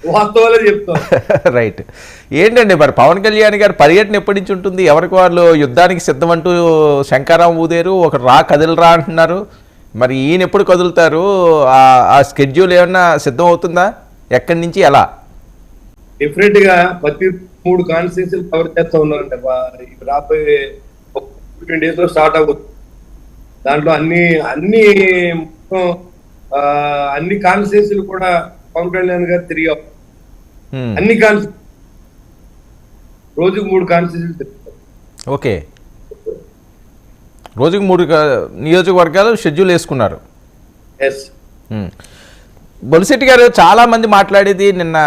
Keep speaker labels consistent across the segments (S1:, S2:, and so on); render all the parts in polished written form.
S1: వాస్తవాలే చెప్తాం.
S2: రైట్. ఏంటండి మరి పవన్ కళ్యాణ్ గారి పర్యటన ఎప్పటి నుంచి ఉంటుంది? ఎవరికి వాళ్ళు యుద్ధానికి సిద్ధమంటూ శంకారాం ఊదేరు, ఒకరు రా కదిలిరా అంటున్నారు. మరి ఈయన ఎప్పుడు కదులుతారు? ఆ స్కెడ్యూల్ ఏమన్నా సిద్ధం అవుతుందా? ఎక్కడి నుంచి ఎలా?
S1: డెఫినెట్ గా ప్రతి 3 కాన్స్టిట్యూన్సీలు కవర్ చేస్తా ఉన్నారంటే రాబోయే 15 days లో స్టార్ట్ అవుతుంది. దాంట్లో అన్ని మొత్తం అన్ని కాన్స్టిట్యూన్సీలు కూడా పవన్ కళ్యాణ్ గారు తిరిగి అన్ని కాన్స్టిట్యూన్సీ రోజుకు 3 కాన్స్టిట్యూన్సీలు తిరుగుతారు.
S2: ఓకే, రోజుకు 3 నియోజకవర్గాలు షెడ్యూల్ వేసుకున్నారు.
S1: ఎస్.
S2: బొలిశెట్టి గారు చాలామంది మాట్లాడేది, నిన్న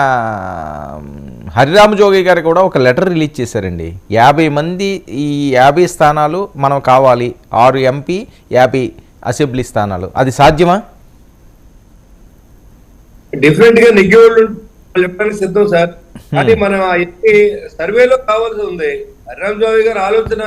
S2: హరిరామ జోగి గారు కూడా ఒక లెటర్ రిలీజ్ చేశారండి. 50 మంది, ఈ 50 స్థానాలు మనం కావాలి, 6 ఎంపీ 50 అసెంబ్లీ స్థానాలు. అది సాధ్యమా?
S1: డిఫరెంట్ గా నెగ్గేవాళ్ళు చెప్పడానికి సిద్ధం సార్. కానీ మనం సర్వేలో కావాల్సి ఉంది. హరిరామ జోగి గారు ఆలోచన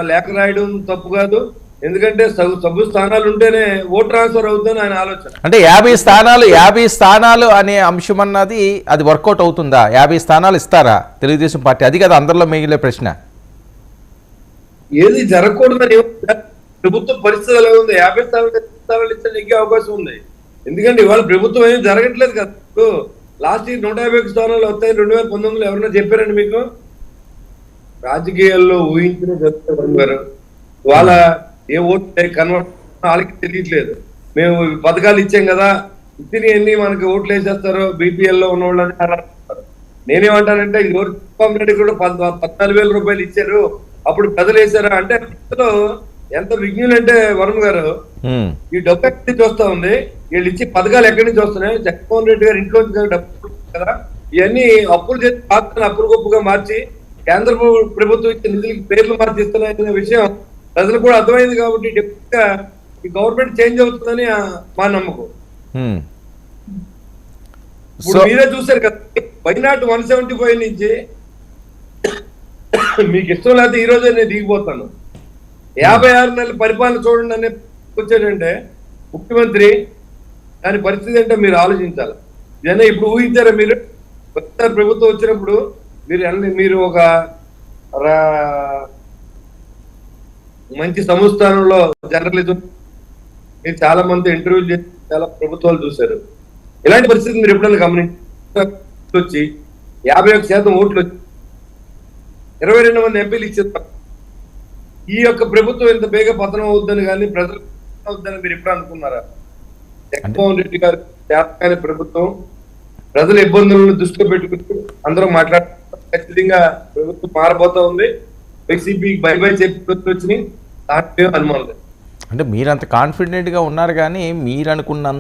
S1: లేఖ రాయడం తప్పు కాదు, ఎందుకంటే సభ్యు స్థానాలు ఉంటేనే ఓట్ ట్రాన్స్ఫర్ అవుతుందని ఆయన ఆలోచన.
S2: అంటే 50 స్థానాలు అనే అంశం అన్నది అది వర్కౌట్ అవుతుందా? 50 స్థానాలు ఇస్తారా తెలుగుదేశం పార్టీ? అది కదా అందరిలో మిగిలే ప్రశ్న.
S1: ఏది జరగకూడదని ప్రభుత్వం పరిస్థితి ఎలా ఉంది? 50 స్థానాలు ఇస్తే నెగ్గే అవకాశం ఉంది. ఎందుకంటే ఇవాళ ప్రభుత్వం ఏం జరగట్లేదు కదా. ఇప్పుడు లాస్ట్ ఇయర్ 151 స్థానాలు వస్తాయి 2019లో ఎవరన్నా చెప్పారండి మీకు? రాజకీయాల్లో ఊహించిన జరుగుతారు. వాళ్ళ ఏ ఓట్లు కన్వర్ట్ వాళ్ళకి తెలియట్లేదు. మేము పథకాలు ఇచ్చాం కదా, ఇచ్చిన ఎన్ని మనకి ఓట్లు వేసేస్తారు బీపీఎల్ లో ఉన్న వాళ్ళని అంటారు. నేనేమంటానంటే జగన్మోహన్ రెడ్డి కూడా 14,000 రూపాయలు ఇచ్చారు, అప్పుడు ప్రజలు వేసారా అంటే ఎంత విజ్ఞులు అంటే వరుణ్ గారు, ఈ డబ్బు ఎక్కడి నుంచి వస్తా ఉంది, వీళ్ళు ఇచ్చి పథకాలు ఎక్కడి నుంచి వస్తున్నాయి, జగన్మోహన్ రెడ్డి గారు ఇంట్లో డబ్బు కదా, ఇవన్నీ అప్పులు చేసి అప్పులు గొప్పగా మార్చి కేంద్ర ప్రభుత్వం ఇచ్చే నిధులకి పేర్లు మార్చి ఇస్తున్నాయనే విషయం ప్రజలు కూడా అర్థమైంది. కాబట్టి డెఫినెట్ గా ఈ గవర్నమెంట్ చేంజ్ అవుతుందని మా నమ్మకం. ఇప్పుడు మీరే చూసారు కదా, వైనాట్ 175 నుంచి మీకు ఇష్టం లేకపోతే ఈ రోజే నేను దిగిపోతాను, 56 నెలల పరిపాలన చూడండి అనే వచ్చాడంటే ముఖ్యమంత్రి, దాని పరిస్థితి అంటే మీరు ఆలోచించాలి. ఇదన్నా ఇప్పుడు ఊహించారా మీరు? ప్రభుత్వం వచ్చినప్పుడు మీరు ఒక మంచి సంస్థానంలో జర్నలిజం మీరు చాలా మంది ఇంటర్వ్యూలు చేసి చాలా ప్రభుత్వాలు చూశారు. ఇలాంటి పరిస్థితి మీరు ఎప్పుడైనా గమనించి వచ్చి 51% ఓట్లు వచ్చి 22 మంది ఎంపీలు ఇచ్చారు. ఈ యొక్క ప్రభుత్వం ఇంత బేగా పతనం అవుద్దని కానీ ప్రజలు అవుద్దని మీరు ఎప్పుడు అనుకున్నారా? జగన్మోహన్ రెడ్డి గారు చేతకాని ప్రభుత్వం, ప్రజల ఇబ్బందులను దృష్టిలో పెట్టుకుని అందరూ మాట్లాడుతున్నారు. ఖచ్చితంగా ప్రభుత్వం మారబోతా ఉంది. వైసీపీ బై చెప్పి వచ్చినాయి, దాంట్లో అనుమానం లేదు.
S2: అంటే మీరంత కాన్ఫిడెంట్గా ఉన్నారు, కానీ మీరు అనుకున్నంత